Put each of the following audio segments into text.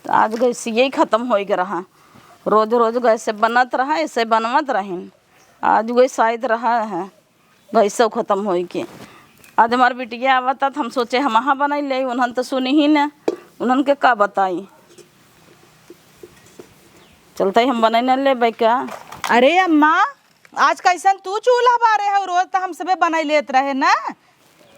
तो आज गैस यही ख़त्म हो गया रहा। रोज रोज गैस से बनत रहा, ऐसे बनवत रहीन। आज गैस शायद रहा है गैस सब ख़त्म हो के। आज हमार बिटिया आवता तो हम सोचे हम वहाँ बनाई ले, उन्होंने तो सुनी ही न, उन्होंने के का बताई। चलते हम बनाई न ले भाई क्या। अरे अम्मा आज कैसन तू चूल्हा बारे है, रोज तो हम सबे बनाई लेत रहे ना।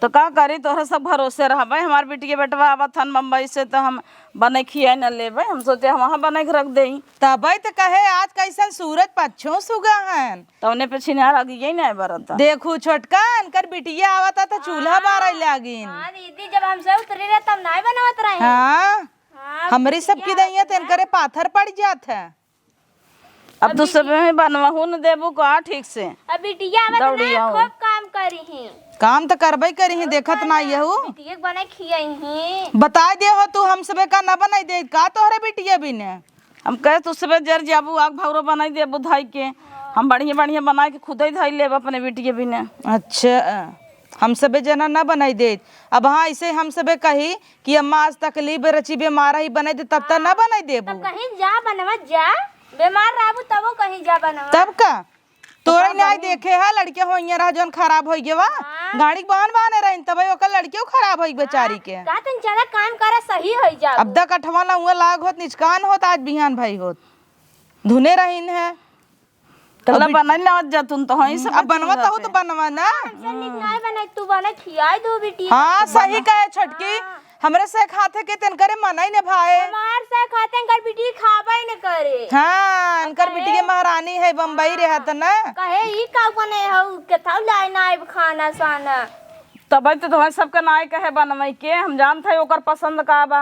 तो का करी, तोहरा सब भरोसे रह भाई। हमार बिटिया बेटवा आवत हन मुंबई से तो हम बने खिया न ले भाई। हम सोचे हम वहाँ बना के रख दें। तब तो कहे आज कैसन सूरज पच्छों सुगा हन, तो उन्हें पे छिनार आ गई नहीं बरता। देखू छोटका अनकर बिटिया आवता तो चूल्हा बारे लागिन। हाँ दीदी, जब हम सब उतरी रहे तब नहीं बनावत रहे। हाँ हमारी सबकी दैया तेन करे पाथर पड़ जात है। अब तो सब में बनवाहू न देबू का ठीक से। अब बिटिया आवत ना खूब काम करी ही। काम तो करबई करी ही, देखत ना यहू बिटिया के बना खियाई ही। बता दे हो तू हम सबे का ना बनाई दे का तोहरे बिटिया बिन। हम कहे तू सब जर जाबू आग भावरो बनाई देबू धाई के। हम बढ़िया बढ़िया बना के खुद ही धाई लेब अपने बिटिया बिने। अच्छा हम सबे जना ना बनाई दे। अब हाँ ऐसे हम सबे कही कि अम्मा आज तकलीफ रची बीमार ही बनाई दे तब तक ना बनाई देबू। तब कहीं जा बनवा जा, बीमार रहबू तब कहीं जा बनवा। तब का तोरे नहीं देखे है लड़के हो रहा जौन खराब हो गया गाड़ी बहन बहने रही तब ओकर लड़कियों खराब हो बेचारी के। का तन ज्यादा काम करे सही हो जा। अब द कठवा ना हुआ लाग होत निचकान होत आज बिहान भाई होत धुने रहीन है। तल्ला बनाई ना जा तुम तो हई सब। अब बनवा तो बनवा ना। हमसे निक नहीं बना, तू बना खियाई दो बिटिया। हाँ सही कहे छोटकी, हमरे से खाते के तेन करे मना ही ने भाई। हमार से खाते कर बिटी खाबा ही न करे। हाँ अनकर बिटी के महारानी है बम्बई रहत ना। कहे ई का बने हो के था लाए ना खाना साना। तब तो तुम्हारे सबके नाय कहे बनवाई के। हम जानते है ओकर पसंद का बा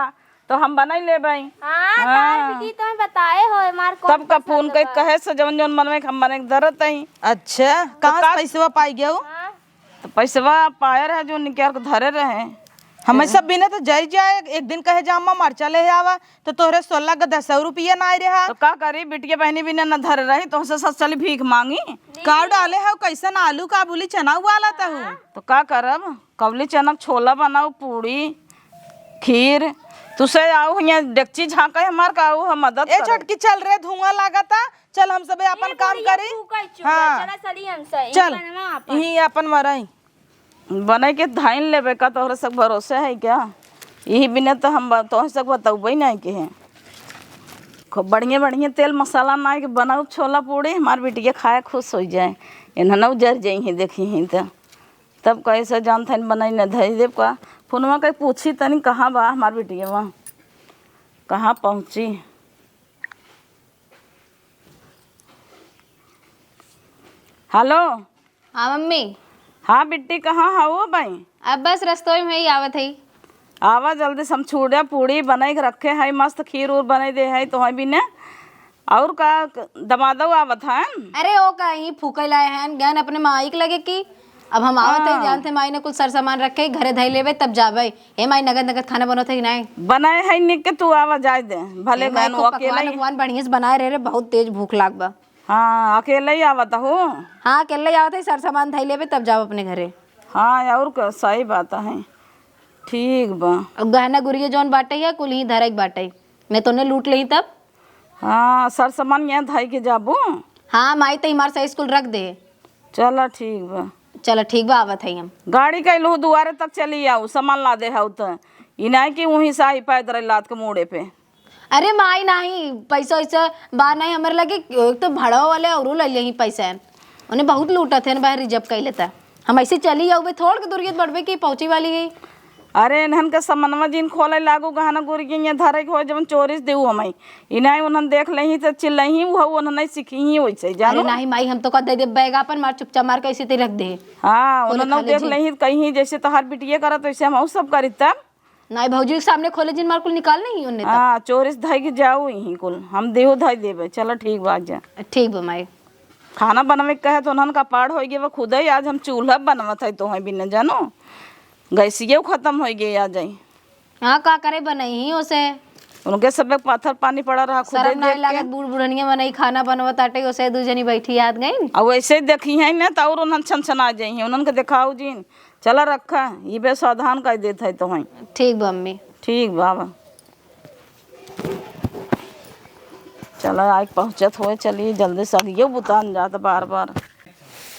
तो हम बनाई ले भाई। हाँ तार बिटी तो बताए हो मार को। तब का फोन के कहे से जवन जवन मनवे हम बने दरत है। अच्छा कहाँ से पैसा पाई गया? तो पैसवा पायर है जो निकाल के धरे रहे। हमें सब बिना तो जई जाए एक दिन कहे जा अम्मा मरचा ले आवा तो तोहरे 16 का 10 रुपया ना रहा। तो का करी बिटिया बहनी बिना न धरे रही तो से सच चली भीख मांगी। का डाले है कैसन आलू काबुली चना वाला था हूँ तो का करब, कबली चना छोला बनाऊ पूड़ी खीर। तुसे आओ यहाँ डेक्ची झाँका हमार का आओ हम मदद ए छोटकी चल रे धुआं लागता। चल हम सब अपन काम करी। हाँ चला चली हमसे चल यही अपन मरई बने के धाइन लेबे का तोहरे सब भरोसे है क्या? यही बिना तो हम तोहरे सब बताऊबे नहीं के है। खूब बढ़िया बढ़िया तेल मसाला ना के बनाऊ छोला पूड़ी हमार बिटिया खाए खुश हो जाए। इन्हें उजर जाई देखी ही तो तब कैसे जान था बनाई न धरी देव का। फोनवा कहीं पूछी तनी कहाँ बा हमार बिटिया वहाँ कहाँ पहुँची। हेलो हाँ मम्मी। हाँ बिट्टी कहाँ है वो भाई? अब बस रस्तों में ही आवत है। आवा जल्दी से हम छूड़े पूड़ी बनाई के रखे है मस्त खीर उर बनाई दे है तो है भी ने और का दमादो आवत है। अरे ओ कहीं फूके लाए हैं ज्ञान अपने माई के लगे की। अब हम आवत है जानते माई ने कुछ सर सामान रखे घरे धई लेवे तब जाबे। हे माई नगद नगद खाना बनोते कि नहीं? बनाए है निक के तू आवा जाए दे भले बहन अकेला ही। पकवान बढ़िया से बनाए रहे बहुत तेज भूख लाग बा। हाँ अकेला ही आवत हो। हाँ अकेले आवत है सर सामान धई लेवे तब जाओ अपने घरे। हाँ और का सही बात है। ठीक बा। अब गहना गुड़िया जौन बाटे है कुल ही धरक बाटे मैं तो ने लूट ली तब। हाँ सर सामान यहाँ धाई के जाबू। हाँ माई तो हमारे से स्कूल रख दे। चला ठीक बा। चलो ठीक बा आवत है हम। गाड़ी कैलू दुआरे तक चली आओ सामान ला दे है तो ये नहीं कि वहीं से ही पैदल लाद के मोड़े पे। अरे माई नहीं पैसा वैसा बार नहीं हमारे लगे एक तो भाड़ा वाले और ले ले ही पैसा उन्हें बहुत लूटा थे बाहर रिजर्व कर लेता। हम ऐसे चली जाओ थोड़ के दूरियत बढ़वे की पहुंची वाली गई। अरे इन्हन के समनवा जिन खोले लागू गहना गुर के यहाँ धरे के हो जब चोरिस देऊ हमें इन्हें उन्हन देख लही तो चिल्लही वो उन्हन नहीं सीखी ही वैसे जानो। अरे नहीं माई हम तो कह दे बैग अपन मार चुपचाप मार कैसे ते रख दे। हाँ उन्हन देख लही कहीं जैसे तो हर बिटिया करत वैसे हम सब करी तब नहीं भौजी के सामने खोले जिन मार कुल निकाल नहीं उन्हें। हाँ चोरिस धाई के जाओ यहीं कुल हम देहो धाई देवे। चलो ठीक बात जा। ठीक बा माई। खाना बनवे के कहे तो उन्हन का पाड़ हो गया वो खुद ही आज हम चूल्हा बनवत है तो है भी न जानो गैसिए खत्म हो गई आ जाई। हाँ का करे बनाई ही उसे उनके सब पत्थर पानी पड़ा रहा खुद शर्म नहीं लागत बूढ़ बुढ़निया बनाई खाना बनवा ताटे उसे दू जनी बैठी याद गई। अब वैसे ही देखी है ना तो और उन्हन छन छन आ जाई उन्हन के दिखाओ जीन चला रखा ये बे सावधान कर देता है तो वहीं। ठीक बा अम्मी। ठीक बाबा। चलो आज पहुँचत हुए, चलिए जल्दी से ये बुतान जाता बार बार।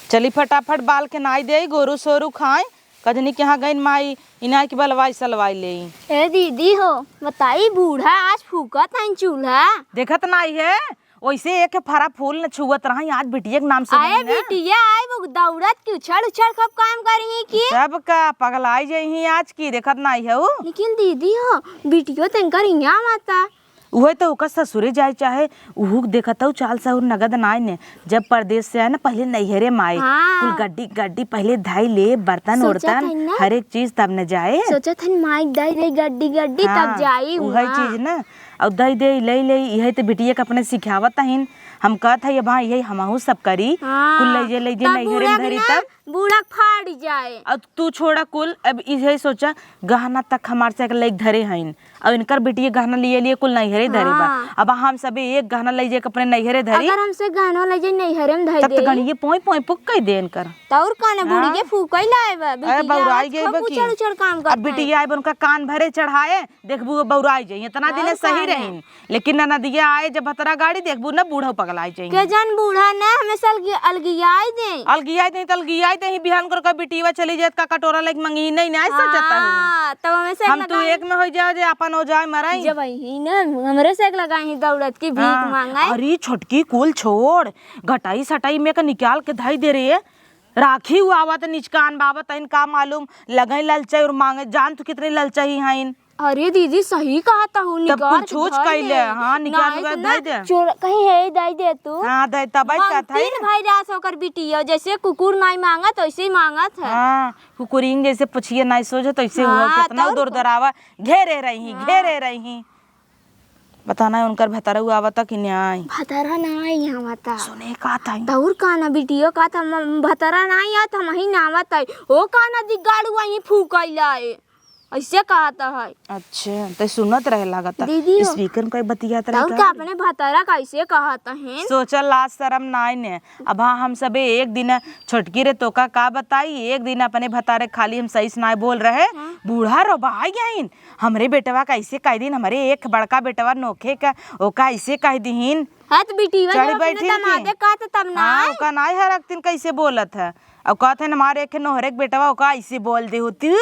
चली फटाफट बाल के नाई दे, गोरू सोरू खाए, कजनी के यहाँ गई माई इना की बलवाई सलवाई ले। ए दीदी हो बताई, बूढ़ा आज फूका था चूल्हा। देखत नाई है वैसे एक फरा फूल न छुअत रही, आज बिटिया के नाम से आए नहीं है। बिटिया आए वो दौड़त की उछल उछल कब काम करी की। सब का पगलाई जही आज की, देखत नाई है वो। लेकिन दीदी हो बिटियो तंकर इहाँ माता उहे तो ओकर ससुरे जाए चाहे उहू देखत हूँ चाल सहुर नगद नाई ने। जब परदेश से आए ना पहले नैहरे माए हाँ। कुल गड्डी गड्डी पहले धाई ले, बर्तन उर्तन था ना? हर एक चीज तब न जाए। सोचा था माइक दई दे गड्डी गड्डी तब जाई वही चीज ना, और दई दे ले ले यही तो बिटिया के अपने सिखावत हइन। हम कहत है भाई यही हमहू सब करी कुल ले जे नैहरे में धरी तब बूढ़ा फाड़ जाए। अब तू छोड़ा कुल, अब यही सोचा गहना तक हमार से लेके धरे हइन, अब इनकर बिटिया गहना लिए कुल नैहरे धरे बा। अब हम सब एक गहना ले जे अपने नैहरे धरी, अगर हमसे गहना ले जे नैहरे में धई तब दे तो गणिये पोई पोई पुक कई दे इनकर। तौर काने बूढ़ी के फूकई लाए बा अरे बौराई गई बा की। उछल उछल काम अब करते बिटिया आए उनका कान भरे चढ़ाए, देखबू बौराई जाई। इतना दिन सही रहीन, लेकिन नदिया आए जब भतरा गाड़ी देखबू ना बूढ़ा पगलाई जाई। के जन बूढ़ा ना हमेशा अलगियाई दे अलगियाई दे बिहान कर का बिटिया चली जात का कटोरा लेके मंगी नहीं ना ऐसा जाता है। तब हमेशा हम तू एक में हो जाओ जे अपन हो जाए मराई। जब ही ना हमरे से लगाई दौड़त की भीख मांगाई। अरे छोटकी कुल छोड़, घटाई सटाई में का निकाल के धाई दे रही है। राखी हुआ आवत निचकान बाबत इन का मालूम लगई ललचाई और मांगे, जान तू कितने ललचाई हैं। अरे दीदी सही कहा था हूँ तब कुछ छूछ कइले, हाँ निकाल के धाई दे। कहीं है दई दे तू। हाँ दे तब का था तीन भाई रास होकर बिटिया जैसे कुकुर नहीं मांगत वैसे ही मांगत है। हाँ कुकुरिंग जैसे पुछिए नहीं सोचत वैसे हुआ। हाँ, कितना दूर दरावा घेरे रही बताना उनकर भतरा हुआ आवता कि न्याय भतरा नहीं यहाँ बता सुने का था तौर काना बिटियो का था भतरा नहीं आता हम ही नावत है ओ काना दिगाड़ू वहीं फूकैला है ऐसे कहता है। अच्छा तो सुनत रहे लागता दीदी स्पीकर में बतियात रहे तौर का अपने भतरा कैसे कहता है। सोचल लाज शरम नाई ने। अब हाँ हम सबे एक दिन छोटकी रे तोका का बताई, एक दिन अपने भतारे खाली हम सही से नाई बोल रहे बूढ़ा रो भाई गईन हमरे बेटवा कैसे कह दिन, हमारे एक बड़का बेटवा नोखे का ओका ऐसे कह दीन। हाँ तो बिटिया चढ़ी जब बैठी अपने दमादे का तो तब ना हाँ ओका नाई हर एक दिन कैसे बोलत है। अब कहते हैं हमारे एक नोहरे के बेटवा ओका ऐसे बोल दे होती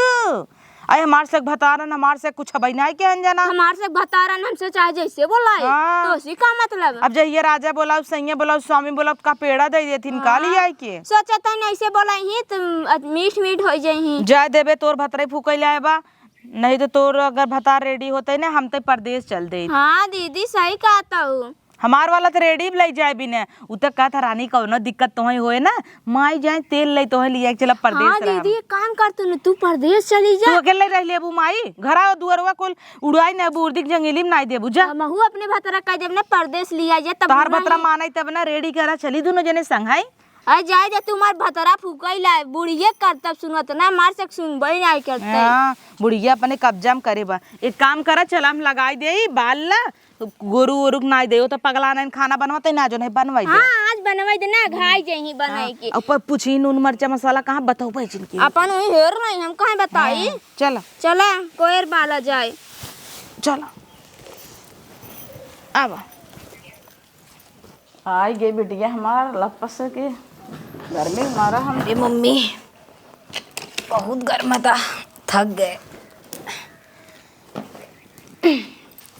अरे हमारे से भतारन हमारे से कुछ हबई नहीं के अनजाना हमारे से भतारन हमसे चाहे जैसे बोलाए हाँ। तो उसी का मतलब। अब जहिए राजा बोला सैया बोला स्वामी बोला का पेड़ा दे देथिन काली आई के सोचा था ऐसे बोला ही तो मीठ मीठ हो जाही। जाय देबे तोर भतरे फूकै लाए बा, नहीं तो तोर अगर भतार रेडी होते ना हम तो परदेश चल दे। हाँ दीदी सही कहता हूँ। हमार वाला तो रेडी ले जाए भी ने उ तक का था रानी कौनो दिक्कत तो होए ना माई जाए तेल ले तो लिया चला परदेश। हाँ दीदी एक काम कर तू परदेश चली जा। तू अकेले रह ले अबू माई घरा दुअरवा कुल उड़ाई ना बुर्दिक जंगली में नाई देबू जा। महू अपने भतरा कह देब ना परदेश लिया जा तब तोहार भतरा मानाई तब ना रेडी करा चली दोनों जने संघाई। अरे जाए जा तुम्हार भतरा फूकई ला बुढ़िए कर तब सुनत ना मार से सुनबई नहीं करते। हाँ बुढ़िया अपने कब्जा में करे बा। एक काम करा चल हम लगाई दे बाल ला गोरू वोरू नाई दे तो पगला नहीं खाना बनवाते ना जो नहीं बनवाई दे। हाँ आज बनवाई दे ना घाई जही बनाई के। ऊपर पूछी नून मरचा मसाला कहाँ बताओ भाई जिनकी अपन वही हेर नहीं हम कहाँ बताई। चला चला कोयर बाला जाए चला अब आई गई बिटिया हमार लपस के गर्मी मारा हम। अरे मम्मी बहुत गर्म था, थक गए।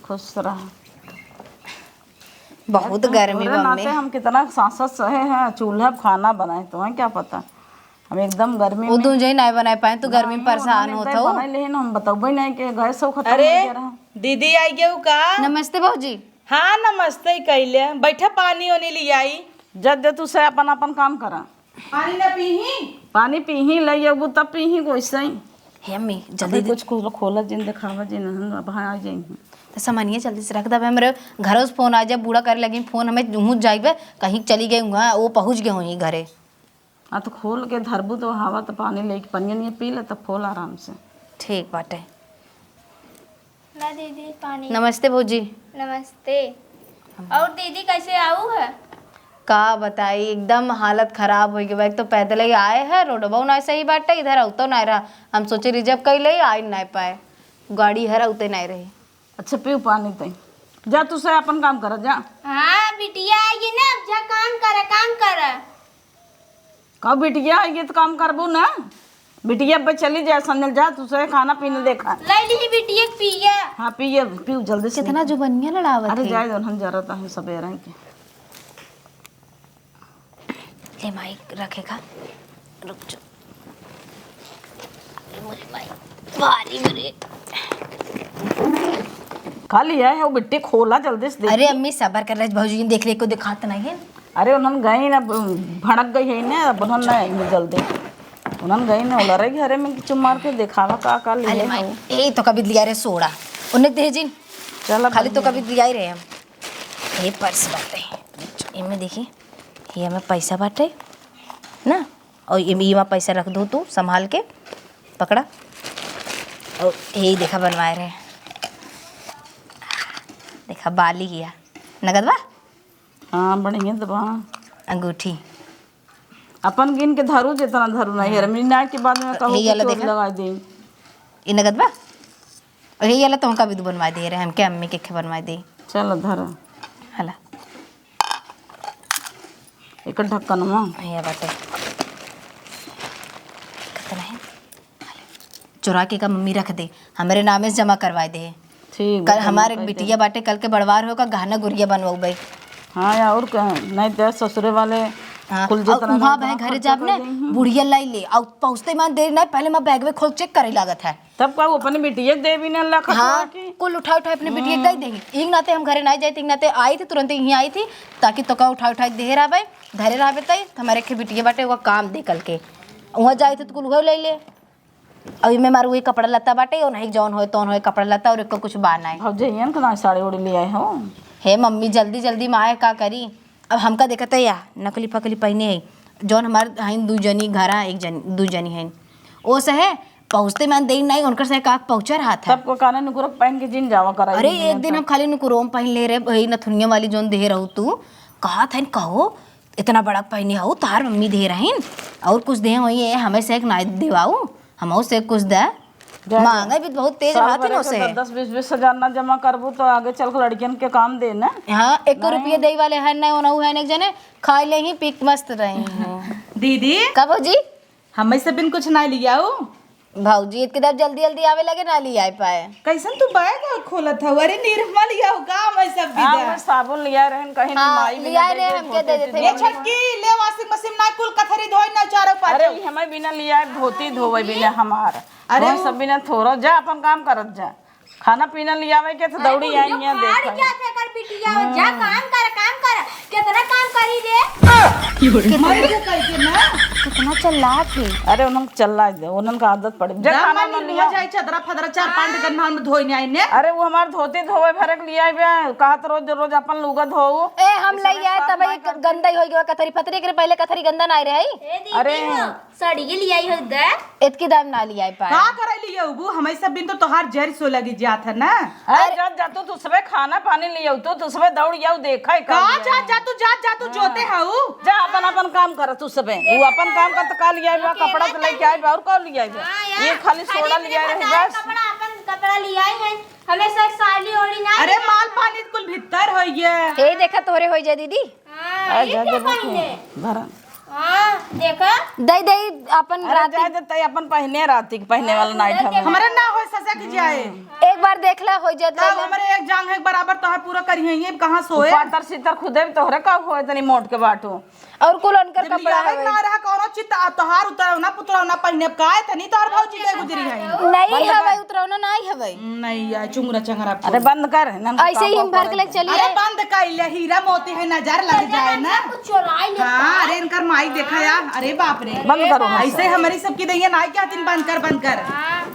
खुश रहा। बहुत गर्मी तोरे मम्मी। नाते हम कितना सांसत सहे हैं, चूल्हा पे खाना बनाए तो है क्या पता हम एकदम गर्मी वो में तुम जो नहीं बना पाए तो गर्मी में परेशान होता हो। बनाए लेकिन हम बताऊबे नहीं कि गैस सब खत्म हो अरे गया रहा। दीदी आई गए का। नमस्ते भाजी। हाँ नमस्ते कैले बैठा पानी ओनी ले आई जब दे तू से अपन अपन काम करा। पानी ना पीही पानी पीही ले अबू तब पीही वैसे ही। हे अम्मी जल्दी कुछ खोला जिन दिखावा जिन अब आ जाई। तो सामानिया जल्दी से रख दबे। हमारे घर से फोन आ जाए बूढ़ा करे लगी फोन हमें मुँह जाइबे कहीं चली गई हुआ वो पहुँच गए हुई घरे। हाँ तो खोल के धरबू तो हवा तो पानी लेके पनिया नहीं पी ले तब खोल आराम से। ठीक बाटे। ना दीदी पानी। नमस्ते भौजी। नमस्ते। और दीदी कैसे आऊ है। का बताई एकदम हालत खराब हो गई। एक तो पैदल ही आए हैं रोडबा ना सही बाटे इधर औतो नहीं रहा। हम सोचे रिजर्व कर ले आ नहीं पाए गाड़ी है उते नहीं रही। अच्छा पीऊ पानी तई जा तू से अपन काम कर जा। हाँ बिटिया आई ना, अब जा काम कर। कब बिटिया आएगी तो काम करबू ना। बिटिया अब चली जाए संजल जा, तुझसे खाना पीने देखा। ले ली बिटिया पिया। हाँ पिए पीऊ जल्दी से। कितना जुबनिया लड़ावत अरे है। जाए दो हम जरूरत है सवेरे के। ले माई रखेगा, रुक जा। अरे मोरे माई भारी मेरे। खा लिया है वो बिट्टी, खोला जल्दी से। अरे अम्मी सबर कर रहे भौजी देख ले को दिखात नहीं है। अरे उन्होंने गई ना, भड़क गई है ना, उन्होंने नहीं जल्दी उन्होंने गई ना उला रही घरे में चुम मार के दिखावा का अरे लिए माई ए तो कभी लिया रे सोड़ा उन्हें दे जिन चल खाली तो कभी लिया ही रहे हम। ये पर्स बाटे इनमें देखी, ये हमें पैसा बाटे ना, और ये में पैसा रख दो तू संभाल के, पकड़ा। और यही देखा बनवाए रहे, देखा बाली किया नगद बा। हाँ बढ़िया दबा अंगूठी अपन गिन के धरू जितना धरू नहीं है मीना के बाद में कहूँ यही वाला चोट देखा? लगा दी। ये नगद बा, और यही वाला तो हमका भी बनवा दे रहे हम क्या अम्मी के बनवा दे। चल धर हला एक ढक्कन में ये बाटे कितना है, चुरा के का मम्मी रख दे, हमारे नामे से जमा करवा दे। ठीक कल हमारे बिटिया बाटे, कल के बड़वार होगा गहना गुड़िया बनवाऊ भाई। हाँ या और क्या नहीं तो ससुरे वाले हाँ, कुल और जितना वहाँ बह घर जाब ने बुढ़िया लाई ले और पहुँचते मान देर नहीं, पहले मैं बैग में खोल चेक करे लागत है। तब का वो अपने बिटिया दे भी ना लखा हाँ कुल उठा उठा अपने बिटिया दे देंगे। इंग नाते हम घरे नहीं जाए थे, नाते आई थी तुरंत यहीं आई थी ताकि तो का उठा उठा दे रहा भाई धरे रहा तई हमारे के बिटिया बाटे वो काम दे कल के वहाँ जाए थे तो कुल वही ले ले। और इनमें मारू वही कपड़ा लत्ता बाटे और नहीं जौन हो तो हो कपड़ा लत्ता और एक कुछ बाना है। भौजैन का साड़ी उड़ी ले आए हो। हे मम्मी जल्दी जल्दी माए का करी, अब हमका देखत है या नकली पकली पहने है जौन हमार हैं दू जनी घरा एक जनी दू जनी हैं ओ से है पहुँचते मैं दे नहीं उनकर से काक पहुँचा रहा था। सबको काने नुकुर पहन के जिन जावा करा। अरे एक दिन हम खाली नुकुरोम पहन ले रहे वही नथुनिया वाली जोन दे रहू तू कहा था कहो इतना बड़ा पहने हो तार मम्मी दे रही और कुछ दे वही है हमें से एक नाई दिवाऊ हम से कुछ दे महंगा भी बहुत तेज रहती ना उसे। 10-20 हजार ना जमा करबू तो आगे चल के लड़कियन के काम दे ना। हाँ 1 रुपये दे वाले है ना वो है एक जने खा ले ही पिक मस्त रही हैं। दीदी कब जी हमें से बिन कुछ ना लिया हो भाऊजी इतनी जल्दी जल्दी आवे लगे ना ली आ पाए। कैसन तू बैग खोला था? अरे निर्मा लिया हो का मैं सब हाँ दीदा वो साबुन लिया रहन कहीं हाँ, माई लिया रहे हमके दे देते। ये छटकी ले वॉशिंग मशीन ना कुल कथरी धोई ना चारों अरे पाँच। ई हमें बिना लिया धोती धोवे बिना हमार। अरे अरे सब बिना थोरो जा अपन काम करत जा, खाना पीना लियावे के तो दौड़ी आई यहाँ देख। क्या थे कर बिटिया जा काम कर कितना काम करी रे। कितना चला थे। अरे उन्होंने चल दे उन्होंने का आदत पड़ी जा खाना न लिया। जाए चदरा फदरा 4-5 गन्ना में धोई नहीं ने। अरे वो हमार धोती धोवे फरक लिया कहत रोज रोज अपन लुगा धोऊ। ए हम ले आए तब गंदा ही हो गया कथरी फतरी के पहले कथरी गंदा ना रहे अरे साड़ी के लिए आई हो दे इतकी दाम ना लिया पाए। का करे लिया उबू हमें सब बिन तो तोहार जर सो लगी जात है ना। अरे जा जा तू सुबह खाना पानी लिया तो तू सुबह दौड़ जाऊ देखा ही का जा तू जोते हाउ जा अपन अपन काम कर तू सुबह वो अपन काम कर तो का लिया कपड़ा तो लेके आए और का लिया ये खाली सोडा लिया रहे बस। कपड़ा अपन कपड़ा लिए आई है हमें से साड़ी ओड़ी ना। अरे माल पानी कुल भीतर होइए। हे देखा तोरे हो जाए दीदी हां ये क्या पहने भरा हां देखा दई दई अपन अरे रात जाए देते अपन पहने राती के पहने वाला नाइट हमें हमारे ना हो ससा की जाए एक बार देख ला हो जाए तब हमारे एक जांग है बराबर तोहार पूरा करी है ये कहां सोए पातर सीतर खुदे भी तोहरे का हो इतनी मोट के बाटू और कुल अनकर जब कपड़ा लियावे ना रहा कोनो चित तोहार उतरव ना पुतरव ना पहिने काहे तनी तोहार भौजी के गुजरी है नहीं हवे उतरौना नहीं हवे नहीं यार चुंगरा चंगरा अरे बंद कर नन ऐसे ही हम भर के लेके चलिए। अरे बंद कइले हीरा मोती है नजर लग जाए ना। कुछ चुराई ले हाँ अरे इनकर माई देखा यार अरे बाप रे बंद करो ऐसे हमारी सबकी दैया नाई क्या दिन बंद कर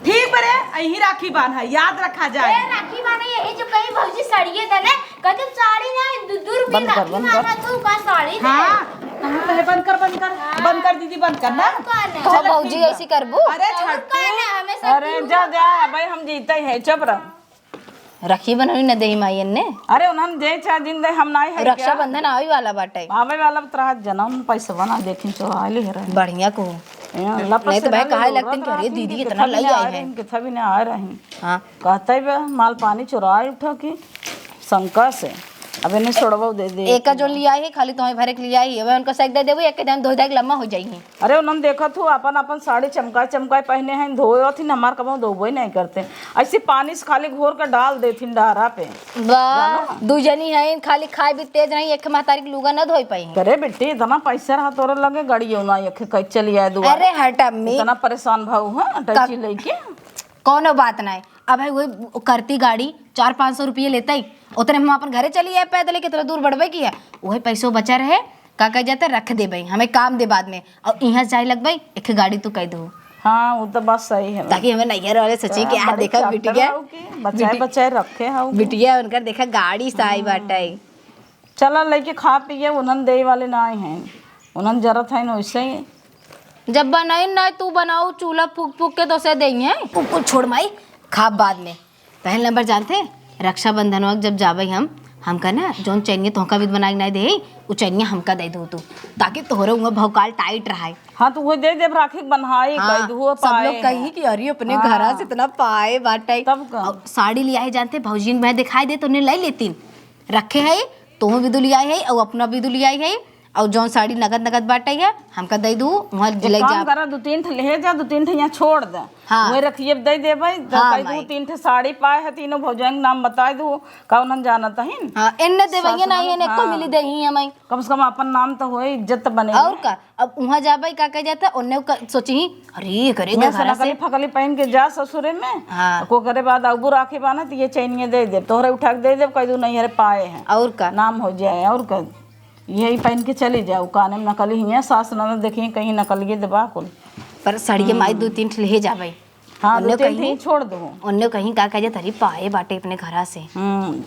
ठीक बरे यही राखी बांध है याद रखा जाए। राखी माने यही जो कहीं भौजी साड़िए देले कहते साड़ी ना 2 रुपए बंद कर, राखी बंद कर। मांगा तू का साड़ी दे। हाँ कहाँ पहले बंद कर दीदी बंद कर ना। कहो भौजी ऐसी करबू अरे और छठ कहना हमें सब अरे जा जा भाई हम जीते हैं चुप रह। रखी बनवी न दे मायन ने अरे उन्होंने दे चाहे दिन दे हम नहीं है रक्षा बंधन आवे वाला बाटे आवे वाला तरह जन्म पैसा बना देखी चुरा ले रहे बढ़िया को नहीं तो भाई कहा लगते कि अरे दीदी इतना लई आए हैं कितना भी नहीं आ रही हाँ कहते भी माल पानी चुराए उठो की शंका से अब इन्हें छोड़बो दे दे। एक जो लिया है खाली तुम्हें भरे के लिया ही है उनको सेक दे देबो एक के दिन धो दे लम्बा हो जाई। अरे उन्होंने देखा थू अपन अपन साड़ी चमकाए चमकाए पहने हैं धोए थी हमार कब धोबो ही नहीं करते ऐसे पानी से खाली घोर कर डाल देती डारा पे। वाह दू जनी है खाली खाए भी तेज नहीं एक महतारी के लुगा न धोई पाई। करे बेटी इतना पैसा रहा तोरे लगे गाड़ी ना कहीं चली आए दुआ अरे हट अम्मी इतना परेशान भाऊ है टैक्सी लेके कोनो बात नहीं। अब है वही करती गाड़ी 400-500 रुपये लेता ही उतने हम अपन घरे चली आए पैदल कितना दूर बढ़बे की है वही पैसों बचा रहे का कह जाता रख दे भाई हमें काम दे बाद में और यहाँ जाए लग भाई एक गाड़ी तू कह दो। हाँ वो तो बात सही है ताकि हमें नैयर वाले सोचे कि यार देखा बिटिया बचाए बचाए रखे हाँ बिटिया उनका देखा गाड़ी साई बाटा चला लेके खा पिए उन्हन दे वाले ना हैं उन्हन जरूरत है ना वैसे ही जब बनाई ना तू बनाओ चूल्हा फूक फूक के तो से देंगे छोड़ माई खा बाद में। पहले नंबर जानते रक्षाबंधन वक्त जब जाबे हम का ना जोन चैनिया तोहका भी बना के नहीं दे वो चैनिया हमका दे दो तू ताकि तोहरे उंगा भौकाल टाइट रहा। हाँ तो वो दे दे राखी बनहाई हाँ, सब लोग कही कि अरे अपने घरा से इतना पाए बाटा तब का साड़ी लिया है जानते भौजी मैं दिखाई दे तो उन्हें ले लेती रखे है तो भी दो लिया है और अपना भी दो लिया है और जौन साड़ी नगद नगद बाटे है हमका दे दू वहाँ ले जा करा 2-3 ले जा 2-3 यहाँ छोड़ दे। हाँ वही रखिए दे दे भाई हाँ, 2-3 साड़ी पाए है तीनों भौजाई नाम बता दू कौन जाना तहीन। हाँ इन्ने देवैया नहीं इन्ने को मिली दे ही हमें कम से कम अपन नाम तो होए इज्जत बने और का अब वहाँ जाबे का कह जाता उन्ने सोची अरे करेगा घर से फकली पहन के जा ससुरे में हाँ को करे बाद अबू राखी बाना तो ये चैनिया दे दे तोहरे उठा के दे दे कह दू नहीं अरे पाए हैं और का नाम हो जाए और का यही पहन के चली जाओ काने में नकली ही है सास न देखिए कहीं नकलिए दबा कुल पर साड़ी के माई 2-3 ले जाबे। हाँ 2-3 ही छोड़ दो उन्ने कहीं का कह जाता अरे पाए बाटे अपने घरा से।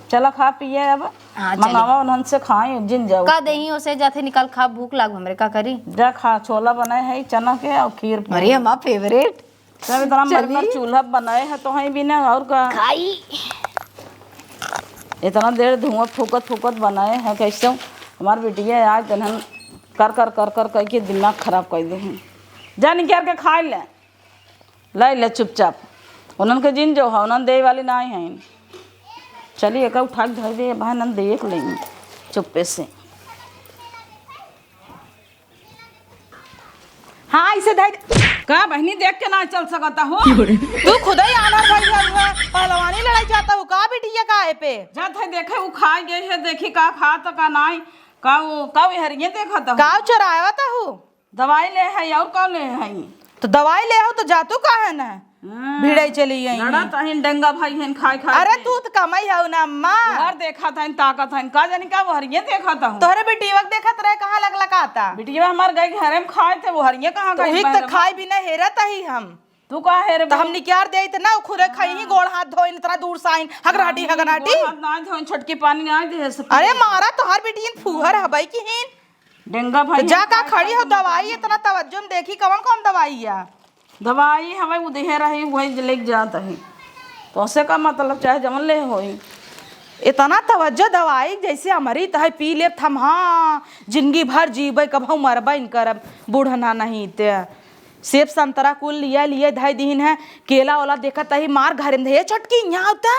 चला खा पिए अब हाँ मंगावा उन्हन से खाए जिन जाओ का दही उसे जाते निकाल खा भूख लाग हमरे का करी जा खा छोला बनाए है चना के और खीर अरे हमारा फेवरेट सब इतना मरमर चूल्हा बनाए है तो है भी ना और का खाई इतना देर धुआं फूकत फूकत बनाए हैं कैसे हमार बेटिया आज तनहन कर कर कर कर कर के दिमाग खराब कर दे जा निकाल के खा ले चुपचाप उन्हन के जिन जो है उन्हन दे वाली ना है चलिए एक उठा के धर दे बहन देख लेंगे चुप्पे से। हाँ इसे धर का बहनी देख के ना चल सकता हो तू खुद ही आना भाई पहलवानी लड़ाई चाहता हो का बिटिया का है पे जात है देखे वो खा गए है देखी का खा तो का नहीं का वो का हरिये देखा था गाँव चराया था हूँ दवाई ले है और कौन ले है तो दवाई ले आओ तो जातू का है ना भिड़ाई चली गई लड़ा तहिन डंगा भाई हैं खाए खाए अरे तू तो कमाई है ना अम्मा घर देखा था ताकत है का जानी का वो हरिये देखा था तोहरे बेटी वक्त देखत रहे कहाँ लग लगाता बिटिया हमारे गए घरे में खाए थे वो हरिये कहाँ तो गए तो खाए बिना हेरत ही हम तू कहा है रे तो हम निकाल दे इतना खुरे खाई ही गोड़ हाथ धोइन इतना दूर साइन हगराटी हगराटी ना धोइन छटकी पानी ना दे सब अरे मारा तोहर बेटी फूहर हबई की हिन डेंगा भाई तो जा का खड़ी हो दवाई इतना तवज्जो में देखी कौन कौन दवाई है दवाई हमें उधे रही वही लेके जाता है तो ऐसे का मतलब चाहे जमन ले होई इतना तवज्जो दवाई जैसे हमारी तह पी ले थम हाँ जिंदगी भर जीबे कभू मरबे न करब बूढ़ना नहीं ते सेब संतरा कुल लिया लिए धाई दीन है केला वाला देखत ही मार घर में चटकी यहाँ होता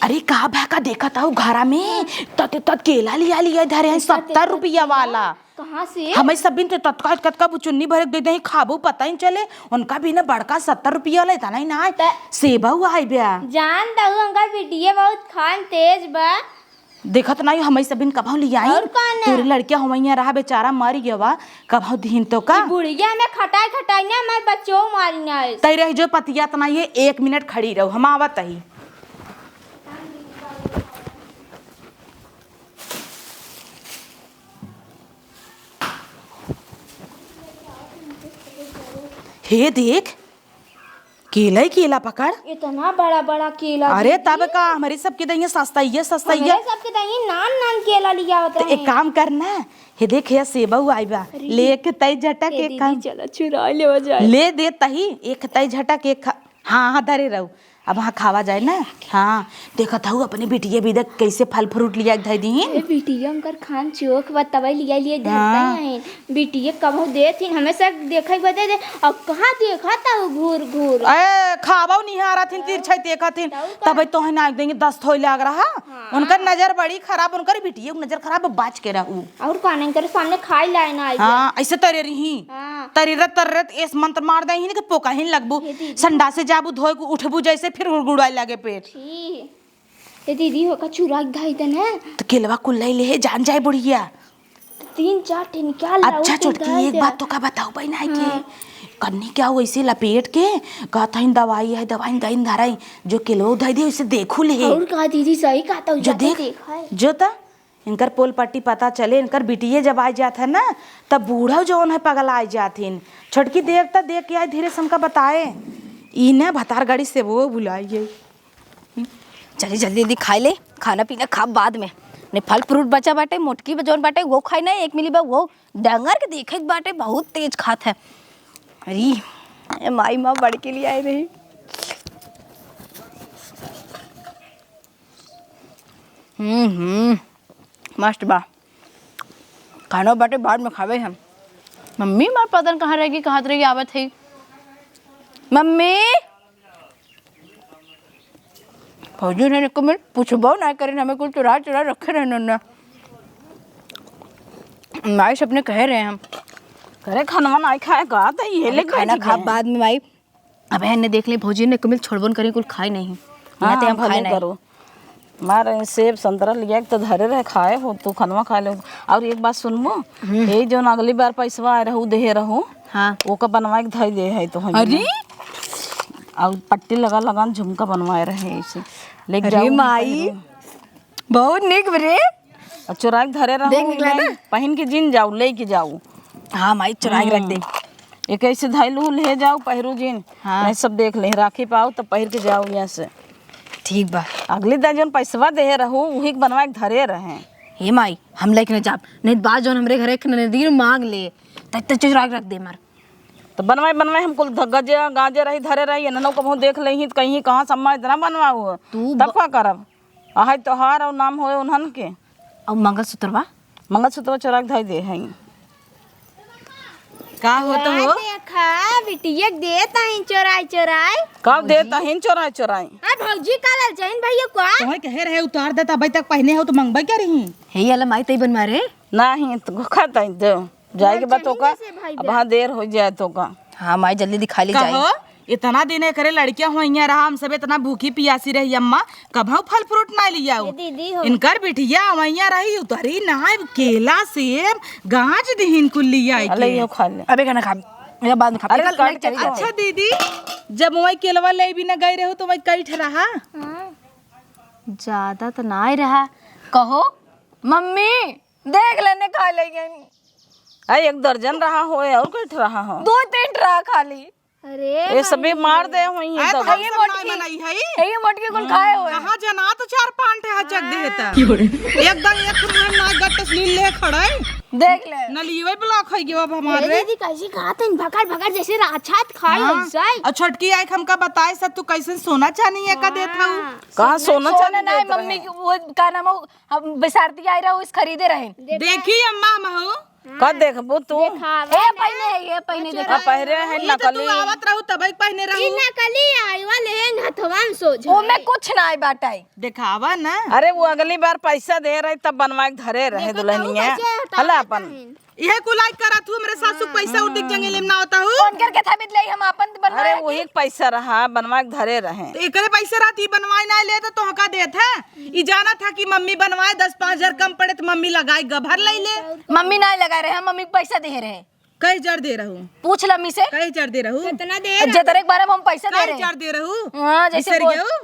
अरे का भा का देखत हूँ घरा में तत तत केला लिया लिया धरे हैं 70 रुपया वाला कहाँ से हमें सब बिन तत्काल कतका चुन्नी भर दे दे खाबू पता ही चले उनका भी ना बड़का 70 रुपया वाला इतना ही ना सेबा हुआ है ब्या जान दहु अंकल बिटिया बहुत खान तेज बा देखत नहीं हमें सब बिन कभाऊ लिया और कौन है? तोरे लड़किया हमें रहा बेचारा मर गया कभाऊ दीन तो का बुढ़िया में खटाई खटाई ना हमारे बच्चों मारी ना तई रही जो पतिया तना ये 1 मिनट खड़ी रहो हम आवत ही हे देख केला ही केला पकड़ इतना बड़ा बड़ा केला अरे तब का हमारी सबके दही सस्ता ही सस्ता ही हमारे सबके दही नान नान केला लिया होता तो एक काम करना हे देख ये सेबा आई बा लेके तई झटक एक काम चला चुरा ले जाए ले दे तही एक तई झटक एक हाँ हाँ धरे रहो अब वहाँ खावा जाए ना। हाँ देखत हूँ अपने बिटिया बिदक कैसे फल फ्रूट लिया धई दी। बिटिया हमकर खान चोख बतावे लिया लिए धरता है बिटिया कबहू देथिन हमेशा देखे बदे दे अब कहाँ देखा था घूर घूर ए खावा निहारा थिन तिरछै देखथिन तब तो है ना देंगे 10 थोई लग रहा। उनका नजर बड़ी खराब उनकर बिटिया नजर खराब बाच के रहू और काने कर सामने खाई लाए ना हाँ ऐसे तरे रही तरीरत एस मंत्र मार दे ही पोका ही लगबू संडा से जाबू धोए उठबू जैसे फिर गुड़गुड़ाए लगे पेट। ये दीदी होका चुरा धाई देन है तो केलवा कुल्लाई ले जान जाए बुढ़िया 3-4 ठे निकाल अच्छा छोटकी एक बात तो का बताओ बहन है के कन्नी क्या वैसे लपेट के कहता है दवाई है दवाई दही धराई जो केलवा धई दे उसे देखू ले और का दीदी सही कहता जो देख जो ता इनकर पोल पट्टी पता चले इनकर बिटिये जब आ जात है ना तब बूढ़ा जो है पगल आ जाथिन छोटकी देवता देख के आए धीरे से हमका बताए इन्हें भतार गाड़ी से वो बुलाइए। चलिए जल्दी जल्दी खाई ले खाना पीना खा बाद में ने फल फ्रूट बचा बाटे मोटकी जौन बाटे वो खाई ना 1 मिली बा वो डंगर के देखे बाटे बहुत तेज खात है। अरे माई माँ बड़ के लिए आए रही। मस्त बा खाना बाटे बाद में खावे हम। मम्मी मार पता कहाँ रहेगी कहाँ रहेगी आवत है मम्मी फौजी रहने को मिल पूछबो ना करें हमें कुछ चुरा चुरा रखे रहने ना माई सपने कह रहे हैं हम करे खाना नहीं खाए का तो ये ले खाना खा बाद में माई अब ने देख ली भौजी ने कमिल छोड़बन करें कुछ खाई नहीं हाँ तो हम खाए नहीं करो मारे सेब संतरा लिया तो धरे रहे खाए हो तो खनवा खा ले। और एक बात सुनबो यही जो अगली बार पैसा आए रहू दे रहू हाँ वो का बनवाए धई दे है तो अरे और पट्टी लगा लगा झुमका बनवाए रहे ऐसे लेके अरे माई बहुत निक रे चुरा के धरे रहू पहन के जिन जाऊ ले के जाऊ। हाँ माई चुरा के रख दे एक ऐसे धैलू ले जाओ पहरू जिन हाँ। सब देख ले राखी पाओ तब पहिर के जाओ यहाँ से ठीक बा। अगले दिन जो पैसा दे रहू वही बनवा के धरे रहे हे माई हम लेके न जाब नहीं बात जो हमरे घरे नदीर मांग ले तब चुरा के रख दे मार तो बनवाए बनवाए हमको गजे गाजे रही धरे रही न कभी देख ले तो कहीं कहाँ सम्मा इतना बनवाओ तब क्या करब आहे त्योहार और नाम होए उन्हन के और मंगलसूत्र चुरा के धई दे है का होता हो देखा बिटिया देता है चोराई चोराई कब देता है चोराई चोराई भौजी का लाल चाहिए भैया को तुम्हें कहे रहे उतार देता अभी तक पहने हो तो मंगबे क्या रही हे याला माई तई बनवा रे नहीं तो खाता दो जाएगी बात तो का अब हाँ देर हो जाए तो का। हाँ माई जल्दी दिखा ली जाए इतना दिन करे लड़कियां हो रहा हम सब इतना भूखी पियासी रही अम्मा कभी फल फ्रूट ना लिया इनकर बिटिया वैया रही उतरी ना केला सेब गाज दीन कुल लिया खा ले अबे खाना खा मेरा बाद में खा। अच्छा दीदी जब वही केलवा ले भी न गए रहो तो वही कई ठहरा ज्यादा तो ना ही रहा कहो मम्मी देख लेने खा लेंगे 1 दर्जन रहा हो और कुछ रहा हो 2-3 रहा खाली। अरे ये सभी मार दे हुई है तो ये मोटकी कुल खाए हुए कहां जना तो 4-5 हचक देता एकदम एक मन ना गट्ट लील ले खड़ाई देख ले नलीवे ब्लॉक है गयो अब हमारे दीदी कैसे खाते हैं भगड़ भगड़ जैसे राछात खाए ऐसा और छोटकी आई हमका बताए सब तू कैसे सोना चानी है का देता हूं कहां सोना चानी नहीं मम्मी वो का नाम हम बिसारती आई रहा उस खरीदे रहे देखी अम्मा महू का देखबो तू ये पहने देखा पहरे है नकली तू आवत रहू तब पहने रहू नकली आई वाले हैं हथवान सो वो में कुछ ना आई बाटाई दिखावा ना अरे वो अगली बार पैसा दे रही तब बनवा के धरे रहे दुल्हनिया हला अपन यह कुलाई करा तू मेरे सासू पैसा उठ जंगे लेना होता हूं फोन करके था बिदले हम अपन बनवा अरे वही पैसा रहा बनवा के धरे रहे तो एकरे पैसा राती बनवाई ना ले तो हका देत है ई जाना था कि मम्मी बनवाए 10-5 हजार कम पड़े तो मम्मी लगाई गभर ले ले मम्मी ना लगा रहे हम मम्मी को पैसा दे रहे कई जड़ दे रहू पूछ लम्मी से कई जड़ दे रहू कितना दे जतरे एक बार हम पैसा दे कई रहे जड़ दे रहू हां जैसे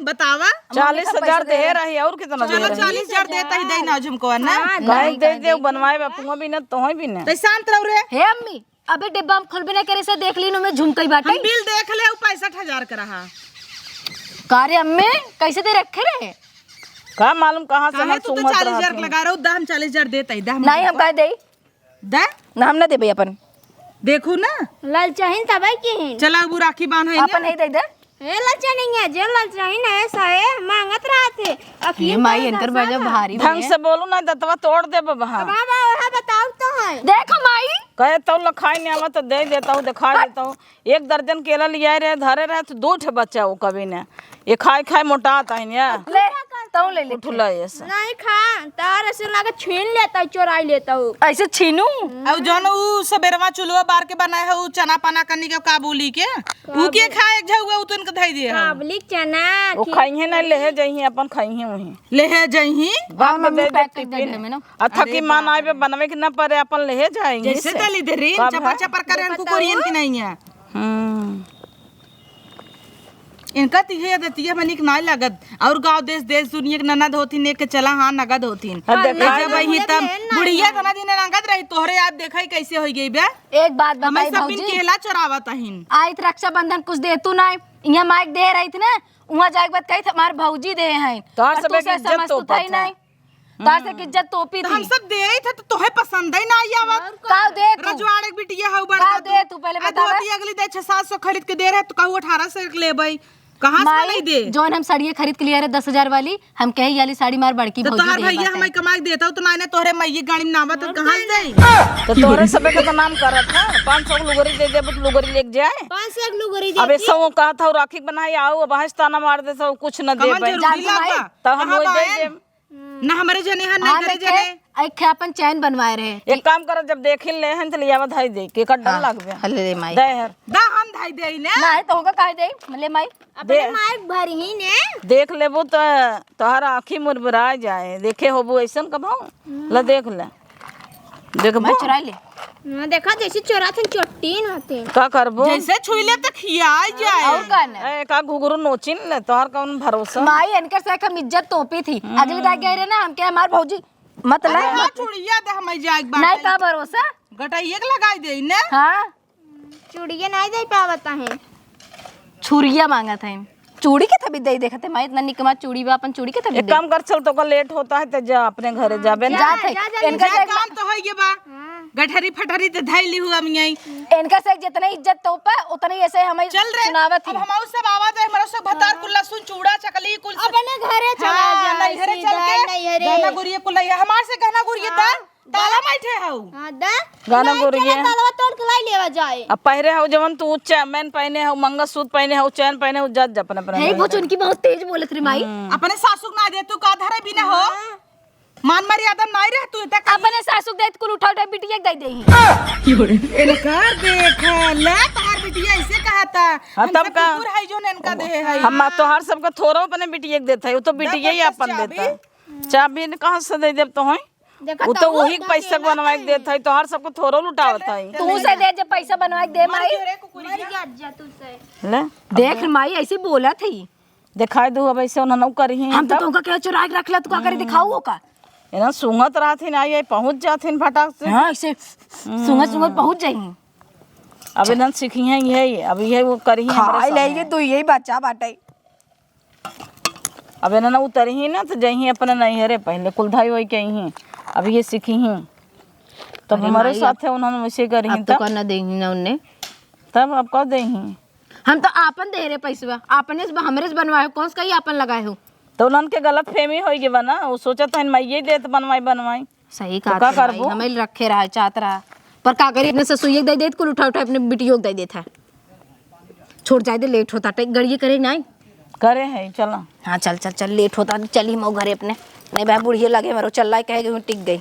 बतावा 40,000 दे रही और कितना दे चलो रही 40,000 देता ही दे ना झुमको ना गाय दे बनवाए बापुआ भी ना तो भी ना तो शांत रहो रे हे अम्मी अबे डिब्बा हम खोलबे ना करे से देख ली नो में झुमकई बाटे हम बिल देख ले 65,000 का रहा कार्य अम्मी कैसे दे रखे रहे का मालूम कहां से कहे तू तो 40,000 लगा रहा हूं दाम 40,000 देता ही दाम नहीं हम कह दे दा ना हम ना देबे अपन देखू ना लाल चाहिए तब की चला अब राखी बांध है अपन ही दे दे हे लचनिंगे जे लचनी नहीं सहे मांगत रहते ये माई इनकर बजा भारी ढंग से बोलू ना दतवा तोड़ दे बहा। बाबा ओहा बताओ तो है देखो माई कहे तो लखाई नहीं आवा तो दे देता हूँ, दिखा देता हूँ। 1 दर्जन केला लिया रहे धरे रहे तो 2 ठे बच्चा वो कभी ने ये खाए खाए मोटाता है ना ले तो ले ले उठला ऐसा। नहीं खा तार ऐसे लगा छीन लेता चोराई लेता हूँ ऐसे छीनू और जौन उ सबेरवा चुलवा बार के बनाए है उ चना पाना करनी के काबुली के उ के खाए जाऊगा उ तो इनके धई दे है काबली चना वो खाई है ना ले जाइए अपन खाई है वही ले है जही बाप में दे दे पैक कर दे टिफिन में ना। अथा की मान आए पे बनवे के ना पड़े अपन ले जाएंगे जैसे से। दली दे रे कब चपर है? चपर करे इनको कोरियन की नहीं है इनका तिहे दतिया में निक नहीं लागत और गांव देश देश दुनिया के ननद होथिन एक के चला हां नगद होथिन देखा जब वही तब बुढ़िया तना दिन नगद रही तोहरे आप देखई कैसे होई गई बे एक बात हमें बताई सब दिन भौजी केला चोरावत हइन आई तो रक्षाबंधन कुछ दे तू ना यहाँ माइक दे रही थी ना वहाँ जाके बात कही हमारे भौजी दे हैं तोहर और सबे तू के से इज्जत समझ तू तोपत था ही नहीं तार से इज्जत तोपी तो थी हम सब दे ही थे तो तोहे पसंद ही ना आई आवत का दे तू रजवाड़ एक बिटिया हउ का दे तू पहले बता अगली दे 600-700 खरीद के दे रहे तो कहू 1800 लेबई कहां से नहीं दे जौन हम साड़ियाँ खरीद के लिए 10,000 वाली हम कहे ये वाली साड़ी मार बड़की तो भौजी तोहर दे भैया हमें कमाई देता हूं तो ना तोहरे मैये गाड़ी में नावत तो कहां से दे तो तोहरे सबे के तो नाम करत है 500 लुगरी दे दे तो लुगरी लेके जाए 500 लुगरी अबे सौ कहा था राखी बनाई आओ अब ताना मार दे सब कुछ न दे कमन भाई जरूरी लगा तो हम वो दे दे ना हमारे जने है ना करे जने एक अपन चैन बनवाए रहे एक काम करो जब देख ले हैं तो लिया धाई दे के कर डर लगबे हले रे माई दे हर दा हम धाई दे ने नहीं तो होगा काहे दे मले माई अपने माइक भर ही ने देख लेबो तो तोहर आँखी मुरबुरा जाए देखे होबो ऐसन कभाऊ ल देख ले देखबो मैं चुरा ले देखा जैसे चोरा थे चोटी नाते का करबो जैसे छुईले तो खियाई जाए और का ना ए का घुघरू नोचिन ले तोहर कौन भरोसा माई इनकर से हम इज्जत तोपी थी अगली दाग गए रहे ना हम क्या हमार भौजी मतलब हां छुड़िया दे हम जाए बात नहीं का भरोसा गटाई एक लगाई दे ने हाँ चूड़िया नहीं दे पावता है छुरिया मांगा था चूड़ी के तभी दे देखते माई इतना निकमा चूड़ी बा अपन चूड़ी के तभी एक काम कर चल तो का लेट होता है तो जा अपने घरे जाबे ना जाते इनका जा काम तो होई गे बा गठरी फटरी ते धैली हुआ मियाई इनका से जितना इज्जत तोपा उतनी ऐसे हमें चल रे सुनावत अब थी हम सब आवाज है हमारा सब भतार कुल लहसुन चूड़ा चकली कुल अपने घरे चला जा नैहरे चल के गाना गुरिया कुल हमार से गाना गुरिया दा दाला बैठे हऊ हां दा गाना गुरिया तलवा तोड़ के लाई लेवा जाए अब पहरे हो जवन तू चैन पहने हो मंगलसूत्र पहने हो चैन पहने हो जज अपने अपने नहीं वो उनकी बहुत तेज बोलत रही माई अपने सासू ना दे तू का धरे भी ना हो मान मर्यादा नहीं रह तू तक अपने सासू दे कुल उठा उठा बिटिया दे देही इनकार देख ले तोहर बिटिया ऐसे कहा था हाँ, तब का कुकुर है जो इनका दे है हम तोहार सबके थोरो अपने बिटिया के देता है वो तो बिटिया ही अपन देता है चाबी कहाँ से दे देब तो है वो तो वही पैसा बनवा के देता है तोहार सबको थोरो लुटावत है तू से दे जब पैसा बनवा के दे माई जा तू से ले देख माई ऐसे बोला थी दिखाई दू अब ऐसे उन्होंने करी हम तो तुमका क्या चुरा के रख ला तू का करे दिखाऊ का ना सुंगत रहथिन आई पहुंच जाथिन फटाक से हां ऐसे सुंगत सुंगत पहुंच जाएंगे अब इन्हन सीखी हैं यही अब यही वो करी हैं खाई लेगे तू यही बच्चा बाटे अब इन्हन उतरी ही ना तो जही अपने नैहरे पहले कुलधाई वही कही हैं अब ये सीखी हैं तब हमारे साथ है उन्होंने वैसे करी हैं अब तो करना देंगे ना उन्हें तब अब कह दे हैं हम तो आपन दे रहे पैसा आपने से हमरे से बनवाए कौन सा आपन लगाए हो तो उन्हन के गलत फहमी होई गई बना वो सोचत है मैं ये देत बनवाई सही तो कहा का था भाई, करबो? हमें रखे रहा चाहत रहा पर का करी अपने ससुई दे देत कुल उठा उठा अपने बिटियो दे देता छोड़ जाए दे लेट होता टे गड़िए करे नहीं करे है चला हाँ चल चल चल लेट होता चली मऊ घरे अपने नहीं भाई बुढ़िया लगे मरो चल रहा है कहे टिक गई